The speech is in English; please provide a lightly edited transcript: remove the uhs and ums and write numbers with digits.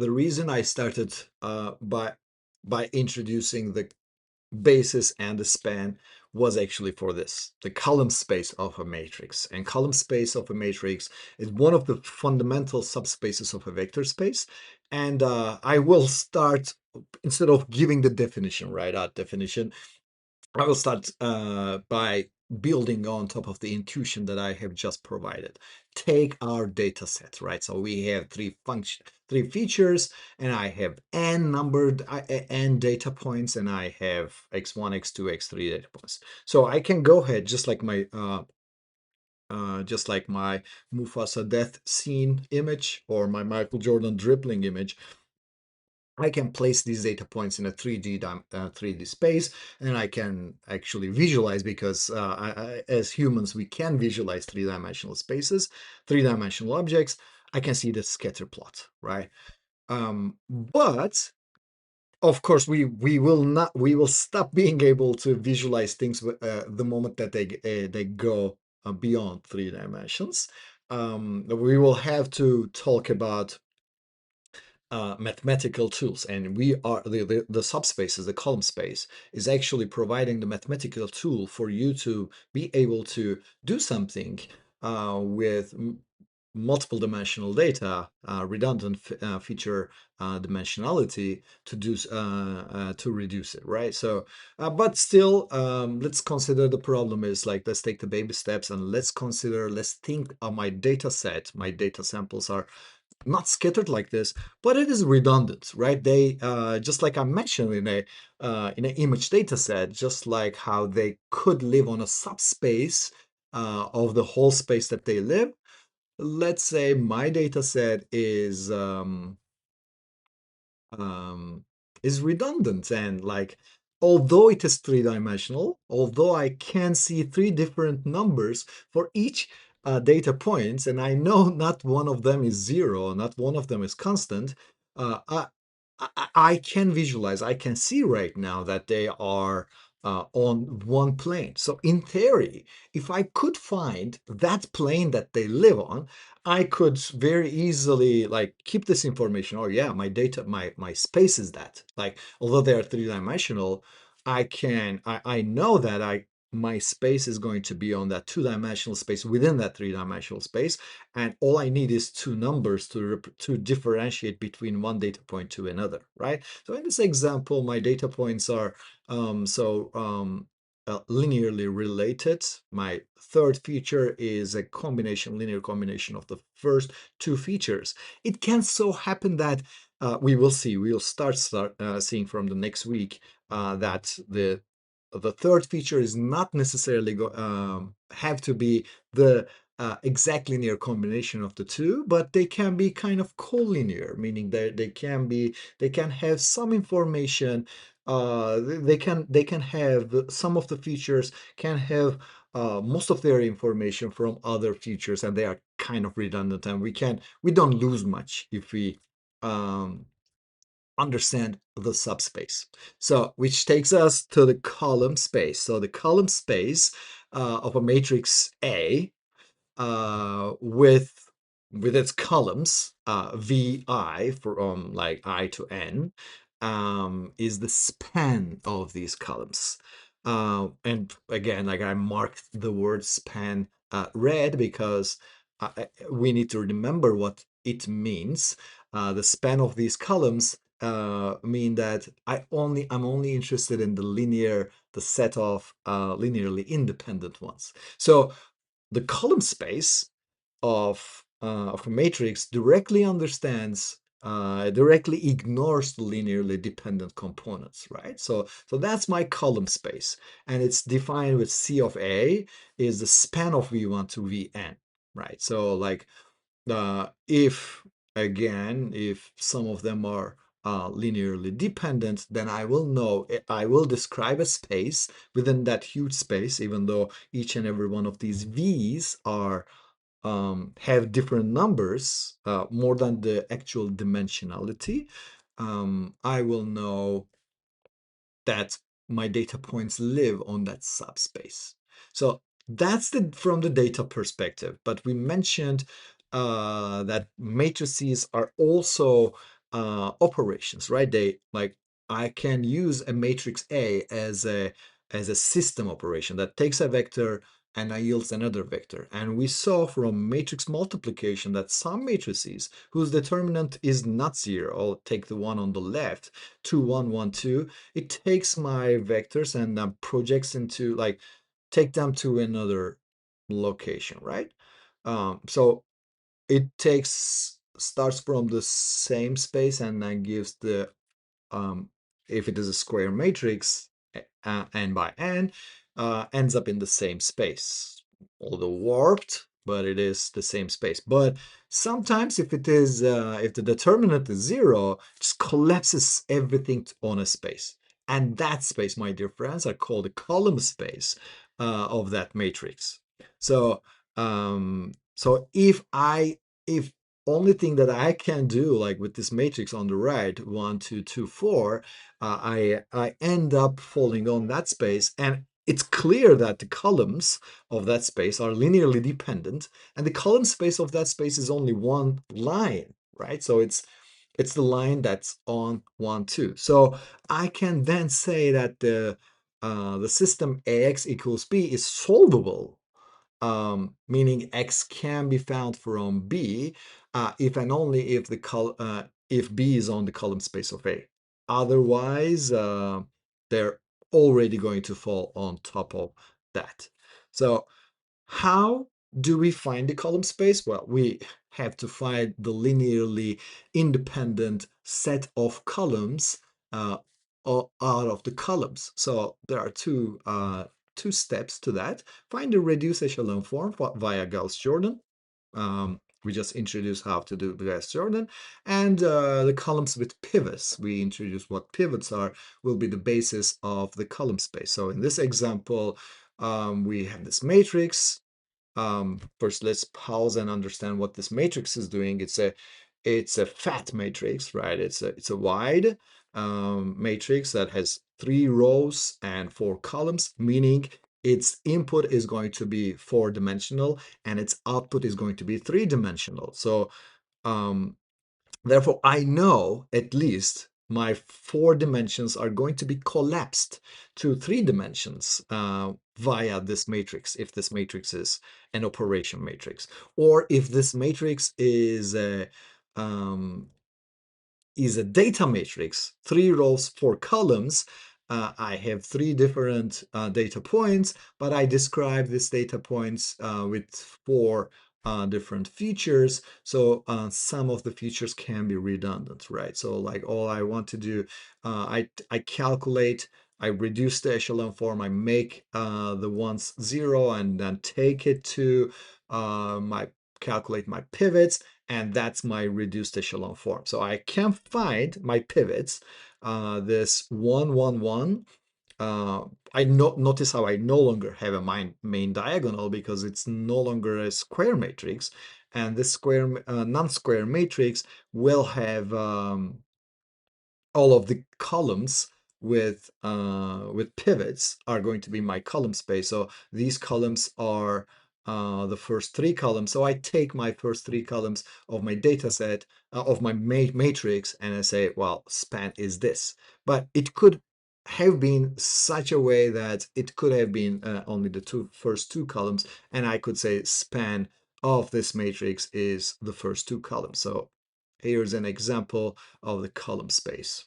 the reason I started by introducing the basis and the span was actually for this, the column space of a matrix. And column space of a matrix is one of the fundamental subspaces of a vector space. And I will start, instead of giving the definition, right out definition, I will start by building on top of the intuition that I have just provided. Take our data set, right? So we have three features, and I have n data points, and I have x1, x2, x3 data points. So I can go ahead, just like my Mufasa death scene image or my Michael Jordan dribbling image. I can place these data points in a 3D space, and I can actually visualize, because as humans, we can visualize three-dimensional spaces, three-dimensional objects. I can see the scatter plot, right? But of course, we will stop being able to visualize things the moment that they go beyond 3 dimensions. We will have to talk about mathematical tools, and we are the subspaces, the column space is actually providing the mathematical tool for you to be able to do something with multiple dimensional data, redundant feature dimensionality to reduce it, right? So but still, let's consider the problem is like, let's take the baby steps, and let's think of my data set. My data samples are not scattered like this, but it is redundant, right? They just like I mentioned in an image data set, just like how they could live on a subspace of the whole space that they live. Let's say my data set is redundant, and like, although it is three-dimensional, although I can see three different numbers for each data points, and I know not one of them is zero, not one of them is constant, uh, I, I can visualize, I can see right now that they are on one plane. So in theory, if I could find that plane that they live on, I could very easily like keep this information. Oh yeah, my data, my space is that. Like, although they are three-dimensional, I know that my space is going to be on that two-dimensional space within that three-dimensional space, and all I need is two numbers to differentiate between one data point to another, right? So in this example, my data points are linearly related. My third feature is a linear combination of the first two features. It can so happen that we'll start seeing from the next week that the third feature is not necessarily have to be the exact linear combination of the two, but they can be kind of collinear, meaning that they can have some information. They can have some of the features can have most of their information from other features, and they are kind of redundant, and we don't lose much if we um, understand the subspace. So, which takes us to the column space. So the column space of a matrix A with its columns vi from like I to n is the span of these columns. And again, like I marked the word span red because we need to remember what it means. The span of these columns mean that I'm only interested in the set of linearly independent ones. So the column space of a matrix directly ignores the linearly dependent components, right? So that's my column space, and it's defined with C of A is the span of V1 to Vn, right? So like if some of them are linearly dependent, then I will describe a space within that huge space, even though each and every one of these V's are have different numbers, more than the actual dimensionality. I will know that my data points live on that subspace. So that's from the data perspective. But we mentioned that matrices are also operations, right? They like I can use a matrix A as a system operation that takes a vector and yields another vector. And we saw from matrix multiplication that some matrices whose determinant is not zero, I'll take the one on the left, 2, 1, 1, 2, it takes my vectors and projects into like take them to another location, right? So it takes starts from the same space and then gives the um, if it is a square matrix, n by n, ends up in the same space, although warped, but it is the same space. But sometimes if it is, if the determinant is zero, it just collapses everything on a space. And that space, my dear friends, are called the column space of that matrix. So, so if only thing that I can do, like with this matrix on the right, 1, 2, 2, 4, I end up falling on that space, and it's clear that the columns of that space are linearly dependent, and the column space of that space is only one line, right? So it's the line that's on 1, 2. So I can then say that the system AX equals B is solvable, meaning X can be found from B if and only if if B is on the column space of A. Otherwise, they're already going to fall on top of that. So how do we find the column space? Well, we have to find the linearly independent set of columns uh, out of the columns. So there are two steps to that. Find the reduced echelon form via Gauss-Jordan. We just introduced how to do the Gauss-Jordan, and the columns with pivots. We introduce what pivots are, will be the basis of the column space. So in this example, we have this matrix. First, let's pause and understand what this matrix is doing. It's a fat matrix, right? It's a wide matrix that has 3 rows and 4 columns, meaning its input is going to be 4-dimensional and its output is going to be 3-dimensional. So um, therefore, I know at least my 4 dimensions are going to be collapsed to 3 dimensions via this matrix, if this matrix is an operation matrix, or if this matrix um, is a data matrix, 3 rows, 4 columns. I have 3 different data points, but I describe these data points with 4 different features. So some of the features can be redundant, right? So like all I want to do, I calculate, I reduce the echelon form, I make the ones 0 and then take it to my calculate my pivots, and that's my reduced echelon form. So I can find my pivots, this 1, 1, 1. I notice how I no longer have a main diagonal because it's no longer a square matrix, and this non-square matrix will have all of the columns with pivots are going to be my column space. So these columns are the first 3 columns. So I take my first 3 columns of my data set of my matrix, and I say, well, span is this. But it could have been such a way that it could have been only the first two columns, and I could say span of this matrix is the first 2 columns. So here's an example of the column space.